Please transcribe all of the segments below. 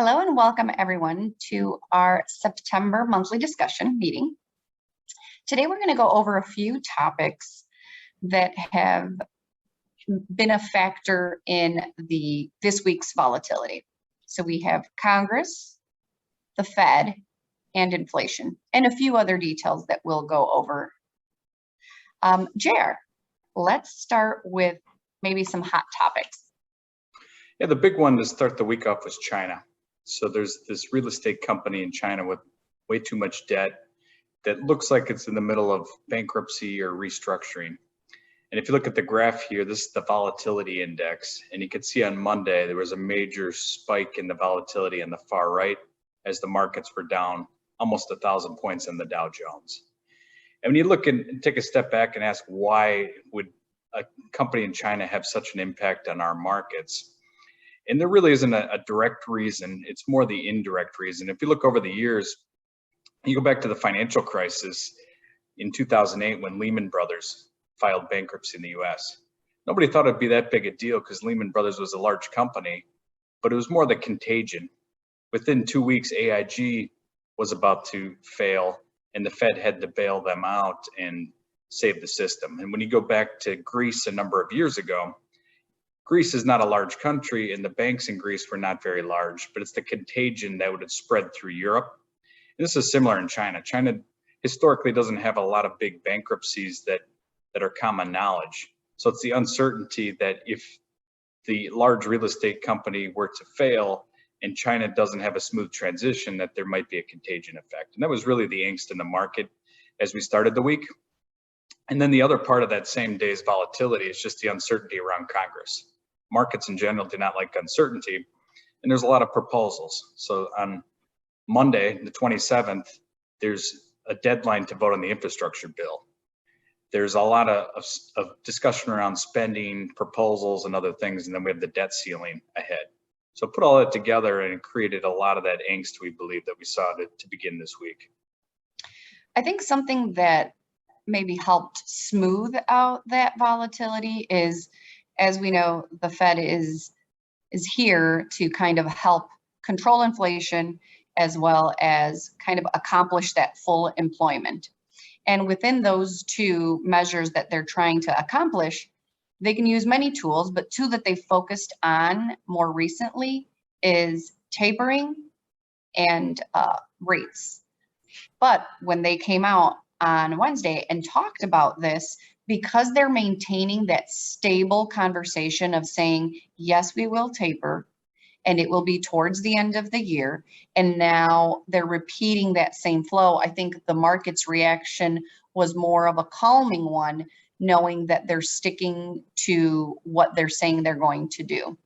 Hello and welcome everyone to our September monthly discussion meeting. Today we're going to go over a few topics that have been a factor in this week's volatility. So we have Congress, the Fed, and inflation, and a few other details that we'll go over. JR, let's start with maybe some hot topics. Yeah, the big one to start the week off was China. So there's this real estate company in China with way too much debt that looks like it's in the middle of bankruptcy or restructuring. And if you look at the graph here, this is the Volatility Index. And you can see on Monday, there was a major spike in the volatility on the far right as the markets were down almost 1,000 points in the Dow Jones. And when you look and take a step back and ask why would a company in China have such an impact on our markets? And there really isn't a direct reason, it's more the indirect reason. If you look over the years, you go back to the financial crisis in 2008 when Lehman Brothers filed bankruptcy in the US. Nobody thought it'd be that big a deal because Lehman Brothers was a large company, but it was more the contagion. Within 2 weeks, AIG was about to fail and the Fed had to bail them out and save the system. And when you go back to Greece a number of years ago, Greece is not a large country and the banks in Greece were not very large, but it's the contagion that would have spread through Europe. And this is similar in China. China historically doesn't have a lot of big bankruptcies that are common knowledge. So it's the uncertainty that if the large real estate company were to fail and China doesn't have a smooth transition, that there might be a contagion effect. And that was really the angst in the market as we started the week. And then the other part of that same day's volatility is just the uncertainty around Congress. Markets in general do not like uncertainty, and there's a lot of proposals. So on Monday, the 27th, there's a deadline to vote on the infrastructure bill. There's a lot of discussion around spending, proposals, and other things, and then we have the debt ceiling ahead. So put all that together and it created a lot of that angst we believe that we saw to begin this week. I think something that maybe helped smooth out that volatility is, as we know, the Fed is here to kind of help control inflation as well as kind of accomplish that full employment. And within those two measures that they're trying to accomplish, they can use many tools, but two that they focused on more recently is tapering and rates. But when they came out on Wednesday and talked about this, because they're maintaining that stable conversation of saying, yes, we will taper, and it will be towards the end of the year. And now they're repeating that same flow. I think the market's reaction was more of a calming one, knowing that they're sticking to what they're saying they're going to do.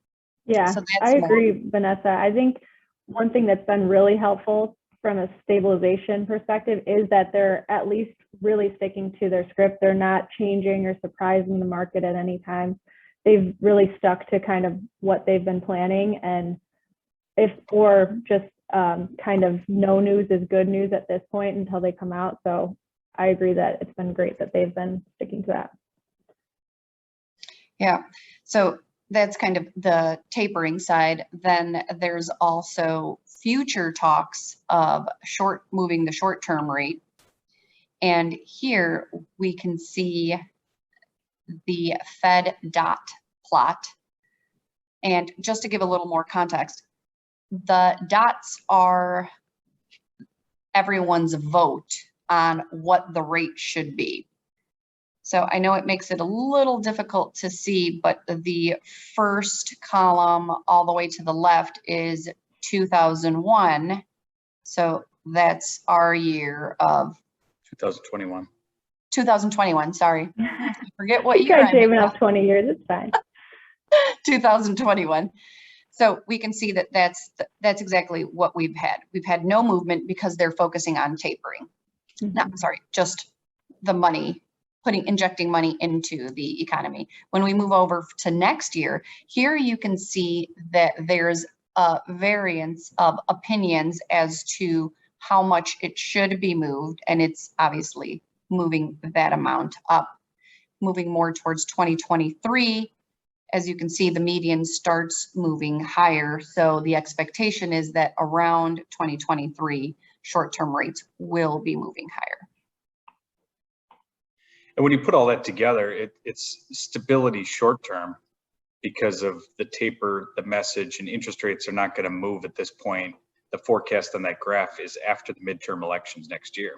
Yeah, so I agree, Vanessa. I think one thing that's been really helpful from a stabilization perspective is that they're at least really sticking to their script. They're not changing or surprising the market at any time. They've really stuck to kind of what they've been planning, and kind of no news is good news at this point until they come out. So I agree that it's been great that they've been sticking to that. Yeah, so that's kind of the tapering side. Then there's also future talks of moving the short-term rate. And here we can see the Fed dot plot. And just to give a little more context, the dots are everyone's vote on what the rate should be. So I know it makes it a little difficult to see, but the first column all the way to the left is 2001. So that's our year of 2021. 2021, sorry. I forget what year. You guys shaving off 20 years, it's fine. 2021. So we can see that that's exactly what we've had. We've had no movement because they're focusing on tapering. Mm-hmm. No, sorry, just the money, injecting money into the economy. When we move over to next year, here you can see that there's a variance of opinions as to how much it should be moved, and it's obviously moving that amount up, moving more towards 2023 as you can see, the median starts moving higher. So the expectation is that around 2023, short-term rates will be moving higher. And when you put all that together, it's stability short-term because of the taper, the message, and interest rates are not going to move at this point. The forecast on that graph is after the midterm elections next year.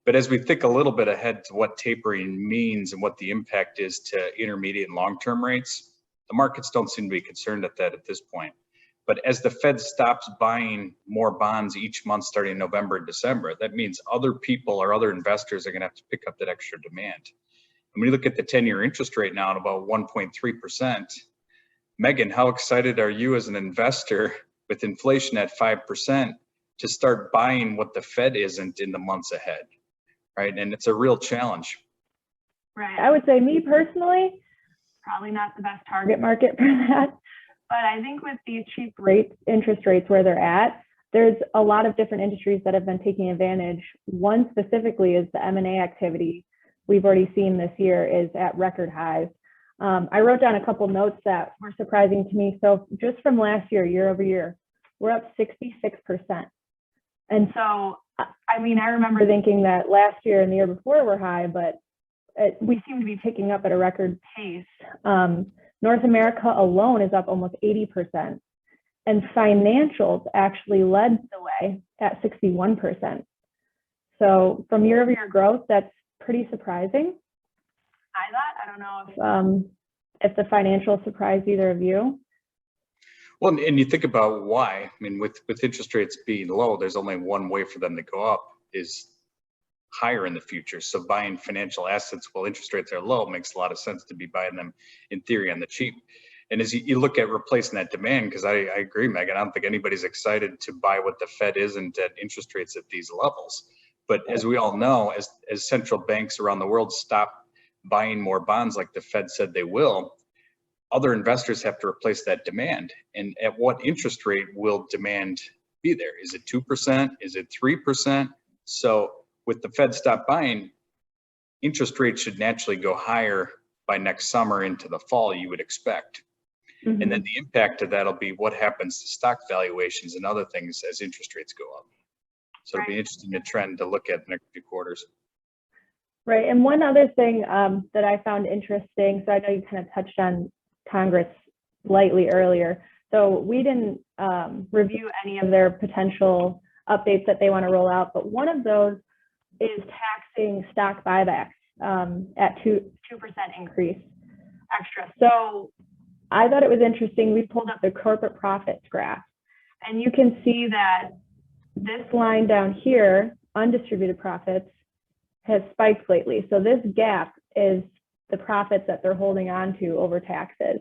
But as we think a little bit ahead to what tapering means and what the impact is to intermediate and long-term rates, the markets don't seem to be concerned at that at this point. But as the Fed stops buying more bonds each month starting November and December, that means other people or other investors are going to have to pick up that extra demand. And when you look at the 10-year interest rate now at about 1.3%, Megan, how excited are you as an investor with inflation at 5% to start buying what the Fed isn't in the months ahead? Right, and it's a real challenge. Right. I would say me personally, probably not the best target market for that. But I think with these cheap interest rates where they're at, there's a lot of different industries that have been taking advantage. One specifically is the M&A activity we've already seen this year is at record highs. I wrote down a couple notes that were surprising to me. So just from last year over year, we're up 66%. And so, I mean, I remember thinking that last year and the year before were high, but we seem to be picking up at a record pace. North America alone is up almost 80%. And financials actually led the way at 61%. So from year-over-year growth, that's pretty surprising. I don't know if the financials surprised either of you. Well, and you think about why. I mean, with interest rates being low, there's only one way for them to go up is higher in the future. So buying financial assets while interest rates are low makes a lot of sense to be buying them in theory on the cheap. And as you look at replacing that demand, because I agree, Megan, I don't think anybody's excited to buy what the Fed isn't at interest rates at these levels. But as we all know, as central banks around the world stop buying more bonds like the Fed said they will, other investors have to replace that demand. And at what interest rate will demand be there? Is it 2%? Is it 3%? So with the Fed stop buying, interest rates should naturally go higher by next summer into the fall, you would expect. Mm-hmm. And then the impact of that will be what happens to stock valuations and other things as interest rates go up. So it'll be interesting to trend to look at the next few quarters. Right. And one other thing that I found interesting, so I know you kind of touched on Congress slightly earlier. So we didn't review any of their potential updates that they want to roll out, but one of those is taxing stock buybacks at 2% increase extra. So I thought it was interesting. We pulled up the corporate profits graph, and you can see that this line down here, undistributed profits, has spiked lately. So this gap is the profits that they're holding on to over taxes.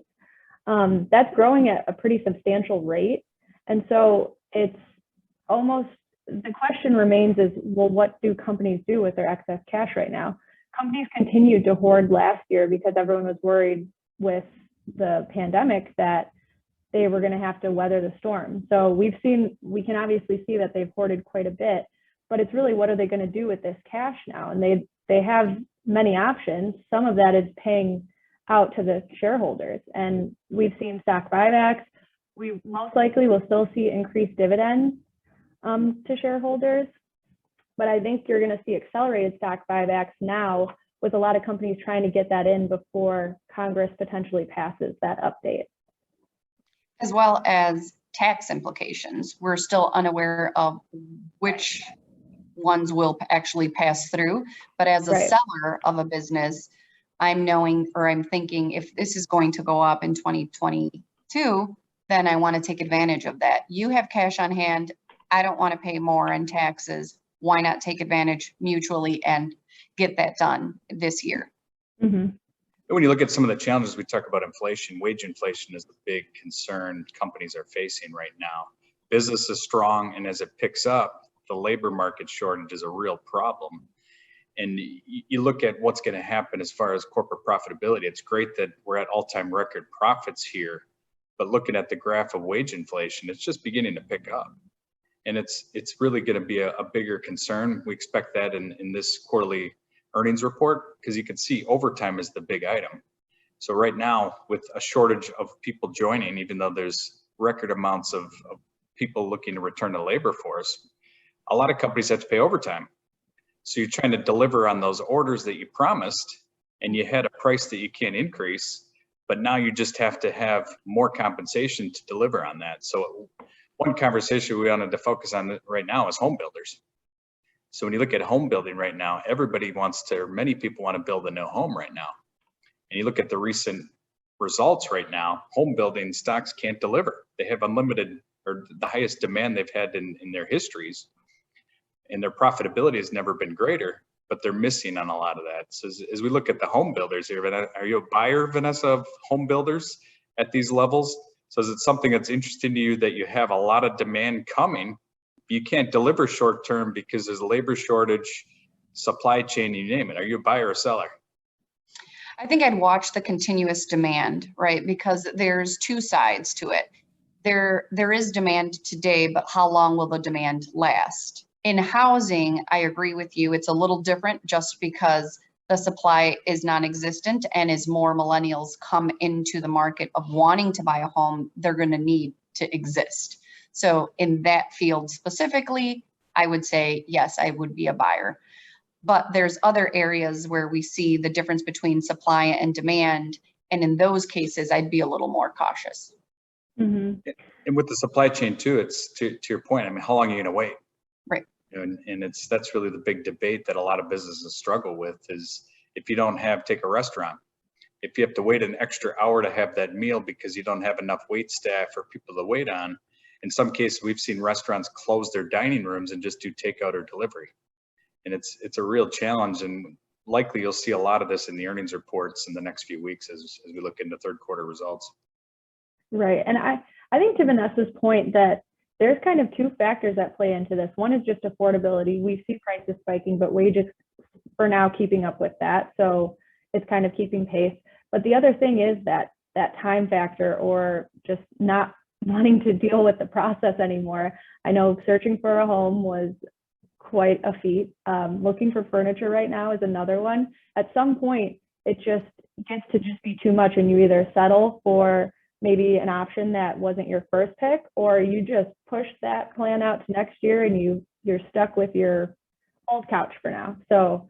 That's growing at a pretty substantial rate. And so it's almost, the question remains is, well, what do companies do with their excess cash right now? Companies continued to hoard last year because everyone was worried with the pandemic that they were going to have to weather the storm. So we can obviously see that they've hoarded quite a bit, but it's really, what are they going to do with this cash now? And they have many options. Some of that is paying out to the shareholders. And we've seen stock buybacks. We most likely will still see increased dividends to shareholders. But I think you're going to see accelerated stock buybacks now, with a lot of companies trying to get that in before Congress potentially passes that update. As well as tax implications. We're still unaware of which ones will actually pass through. But as a seller of a business, I'm thinking, if this is going to go up in 2022, then I want to take advantage of that. You have cash on hand. I don't want to pay more in taxes. Why not take advantage mutually and get that done this year? Mm-hmm. When you look at some of the challenges, we talk about inflation. Wage inflation is the big concern companies are facing right now. Business is strong, and as it picks up, the labor market shortage is a real problem. And you look at what's going to happen as far as corporate profitability. It's great that we're at all-time record profits here, but looking at the graph of wage inflation, it's just beginning to pick up. And it's really going to be a bigger concern. We expect that in this quarterly earnings report, because you can see overtime is the big item. So right now, with a shortage of people joining, even though there's record amounts of people looking to return to labor force, a lot of companies have to pay overtime. So you're trying to deliver on those orders that you promised, and you had a price that you can't increase, but now you just have to have more compensation to deliver on that. So one conversation we wanted to focus on right now is home builders. So when you look at home building right now, everybody wants to, or many people want to build a new home right now. And you look at the recent results right now, home building stocks can't deliver. They have unlimited, or the highest demand they've had in their histories, and their profitability has never been greater, but they're missing on a lot of that. So as we look at the home builders here, are you a buyer, Vanessa, of home builders at these levels? So is it something that's interesting to you that you have a lot of demand coming, but you can't deliver short term because there's a labor shortage, supply chain, you name it? Are you a buyer or seller? I think I'd watch the continuous demand, right? Because there's two sides to it. There is demand today, but how long will the demand last? In housing, I agree with you. It's a little different just because the supply is non-existent, and as more millennials come into the market of wanting to buy a home, they're going to need to exist. So in that field specifically, I would say, yes, I would be a buyer. But there's other areas where we see the difference between supply and demand. And in those cases, I'd be a little more cautious. Mm-hmm. And with the supply chain too, it's to your point, I mean, how long are you going to wait? Right. And that's really the big debate that a lot of businesses struggle with is if you don't have, take a restaurant, if you have to wait an extra hour to have that meal because you don't have enough wait staff or people to wait on, in some cases, we've seen restaurants close their dining rooms and just do takeout or delivery. And it's a real challenge, and likely you'll see a lot of this in the earnings reports in the next few weeks as we look into third quarter results. Right. And I think to Vanessa's point that there's kind of two factors that play into this. One is just affordability. We see prices spiking, but wages for now keeping up with that. So it's kind of keeping pace. But the other thing is that time factor, or just not wanting to deal with the process anymore. I know searching for a home was quite a feat. Looking for furniture right now is another one. At some point, it just gets to just be too much, and you either settle for maybe an option that wasn't your first pick, or you just push that plan out to next year and you're stuck with your old couch for now. So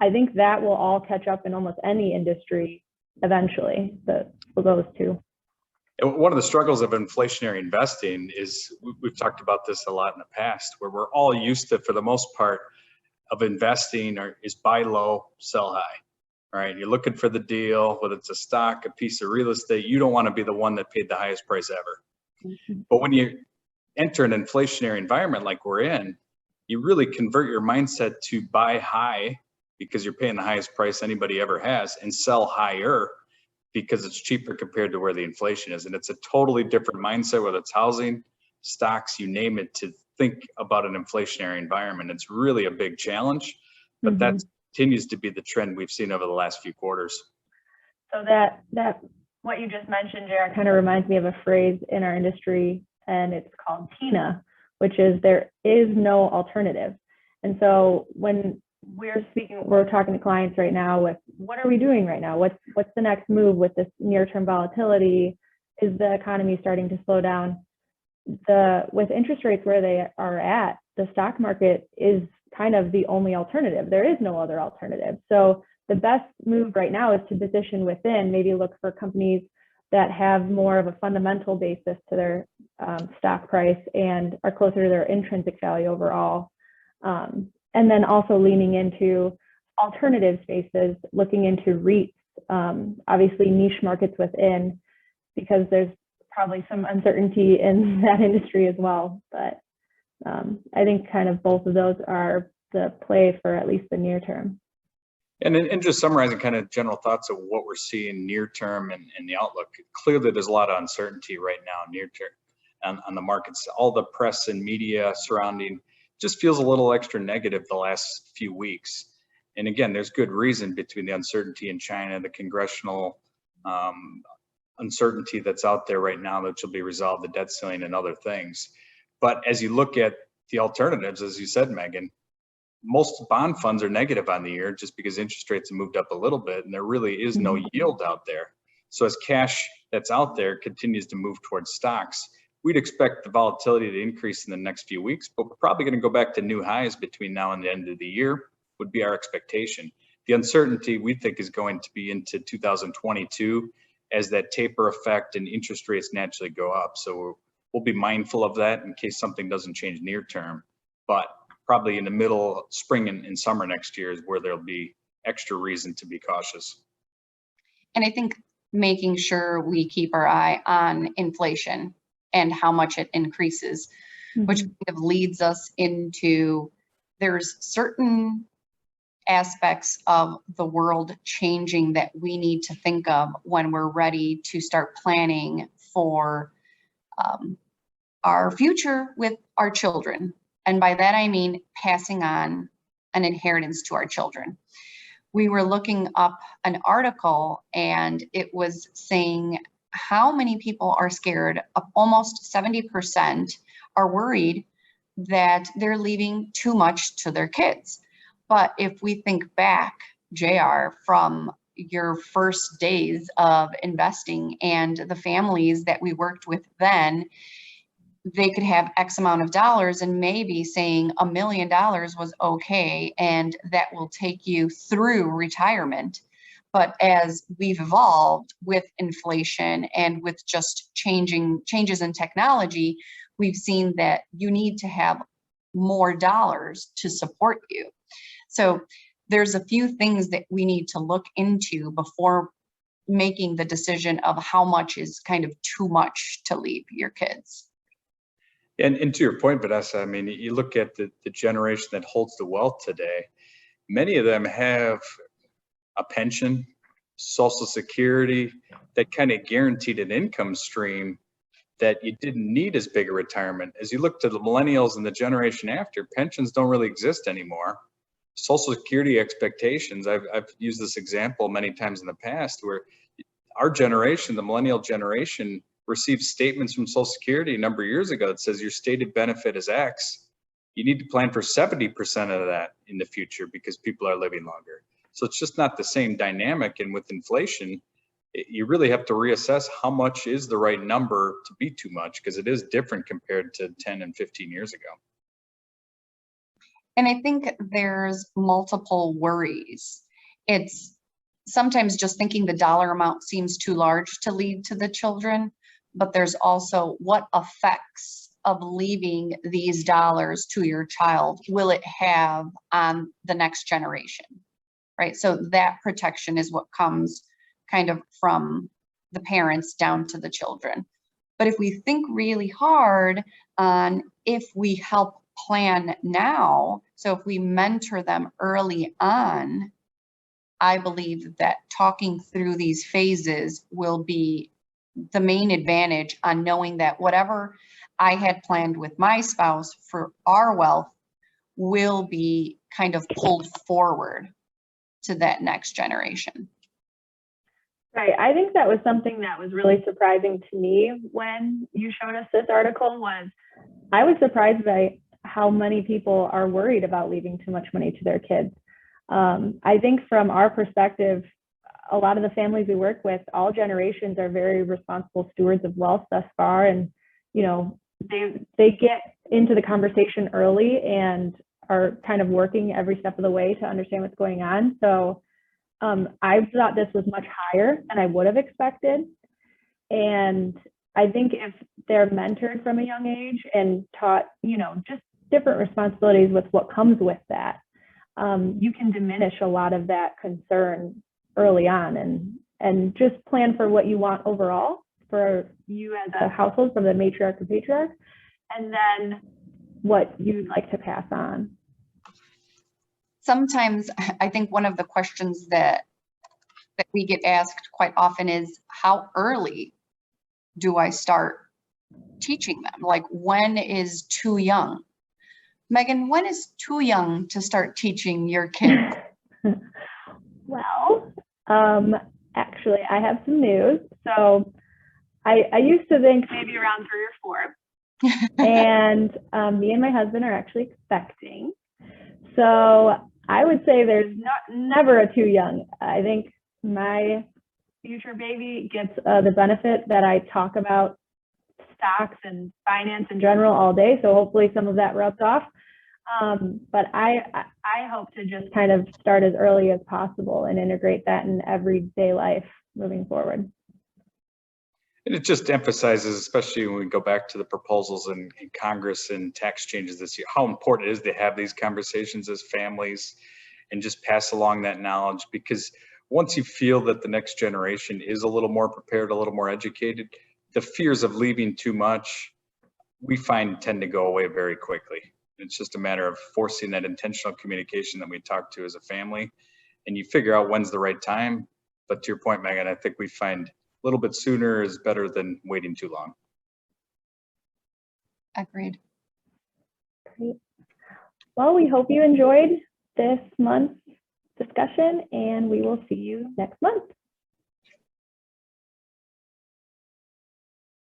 I think that will all catch up in almost any industry eventually, for those two. One of the struggles of inflationary investing is, we've talked about this a lot in the past, where we're all used to, for the most part, of investing is buy low, sell high, right? You're looking for the deal, whether it's a stock, a piece of real estate, you don't want to be the one that paid the highest price ever. Mm-hmm. But when you enter an inflationary environment like we're in, you really convert your mindset to buy high because you're paying the highest price anybody ever has, and sell higher because it's cheaper compared to where the inflation is. And it's a totally different mindset, whether it's housing, stocks, you name it, to think about an inflationary environment. It's really a big challenge, but that continues to be the trend we've seen over the last few quarters. So that what you just mentioned, Jared, kind of reminds me of a phrase in our industry, and it's called TINA, which is there is no alternative. And so when we're talking to clients right now with what are we doing right now? What's the next move with this near-term volatility? Is the economy starting to slow down? With interest rates where they are at, the stock market is kind of the only alternative. There is no other alternative. So the best move right now is to position within, maybe look for companies that have more of a fundamental basis to their stock price and are closer to their intrinsic value overall. And then also leaning into alternative spaces, looking into REITs, obviously niche markets within, because there's probably some uncertainty in that industry as well. But I think kind of both of those are the play for at least the near term. And just summarizing kind of general thoughts of what we're seeing near term and the outlook, clearly there's a lot of uncertainty right now near term on the markets. All the press and media surrounding just feels a little extra negative the last few weeks. And again, there's good reason between the uncertainty in China, the congressional uncertainty that's out there right now that will be resolved, the debt ceiling and other things. But as you look at the alternatives, as you said, Megan, most bond funds are negative on the year just because interest rates have moved up a little bit and there really is no yield out there. So as cash that's out there continues to move towards stocks, we'd expect the volatility to increase in the next few weeks, but we're probably going to go back to new highs between now and the end of the year, would be our expectation. The uncertainty we think is going to be into 2022 as that taper effect and interest rates naturally go up. So we'll be mindful of that in case something doesn't change near term, but probably in the middle, spring and summer next year is where there'll be extra reason to be cautious. And I think making sure we keep our eye on inflation and how much it increases, which kind of leads us into, there's certain aspects of the world changing that we need to think of when we're ready to start planning for our future with our children. And by that, I mean passing on an inheritance to our children. We were looking up an article and it was saying how many people are scared of, almost 70% are worried that they're leaving too much to their kids. But if we think back, JR, from your first days of investing and the families that we worked with then, they could have X amount of dollars and maybe saying $1 million was okay and that will take you through retirement. But as we've evolved with inflation and with just changes in technology, we've seen that you need to have more dollars to support you. So there's a few things that we need to look into before making the decision of how much is kind of too much to leave your kids. And to your point, Vanessa, I mean, you look at the generation that holds the wealth today, many of them have a pension, Social Security, that kind of guaranteed an income stream that you didn't need as big a retirement. As you look to the millennials and the generation after, pensions don't really exist anymore. Social Security expectations, I've used this example many times in the past where our generation, the millennial generation, received statements from Social Security a number of years ago that says your stated benefit is X. You need to plan for 70% of that in the future because people are living longer. So it's just not the same dynamic. And with inflation, you really have to reassess how much is the right number to be too much, because it is different compared to 10 and 15 years ago. And I think there's multiple worries. It's sometimes just thinking the dollar amount seems too large to leave to the children, but there's also what effects of leaving these dollars to your child will it have on the next generation, right? So that protection is what comes kind of from the parents down to the children. But if we think really hard on if we help plan now, so if we mentor them early on, I believe that talking through these phases will be the main advantage on knowing that whatever I had planned with my spouse for our wealth will be kind of pulled forward to that next generation. Right. I think that was something that was really surprising to me when you showed us this article. Was I was surprised by how many people are worried about leaving too much money to their kids. I think from our perspective, a lot of the families we work with, all generations are very responsible stewards of wealth thus far. And, you know, they get into the conversation early and are kind of working every step of the way to understand what's going on. So I thought this was much higher than I would have expected. And I think if they're mentored from a young age and taught, you know, just different responsibilities with what comes with that, you can diminish a lot of that concern early on and just plan for what you want overall for you as a household, from the matriarch to patriarch, and then what you'd like to pass on. Sometimes I think one of the questions that we get asked quite often is, how early do I start teaching them? Like, when is too young? Megan, when is too young to start teaching your kids? Well, actually, I have some news. So I used to think maybe around 3 or 4. And me and my husband are actually expecting. So I would say there's never a too young. I think my future baby gets the benefit that I talk about stocks and finance in general all day. So hopefully some of that rubs off. But I hope to just kind of start as early as possible and integrate that in everyday life moving forward. And it just emphasizes, especially when we go back to the proposals in Congress and tax changes this year, how important it is to have these conversations as families and just pass along that knowledge. Because once you feel that the next generation is a little more prepared, a little more educated, the fears of leaving too much, we find tend to go away very quickly. It's just a matter of forcing that intentional communication that we talk to as a family, and you figure out when's the right time. But to your point, Megan, I think we find a little bit sooner is better than waiting too long. Agreed. Great. Well, we hope you enjoyed this month's discussion, and we will see you next month.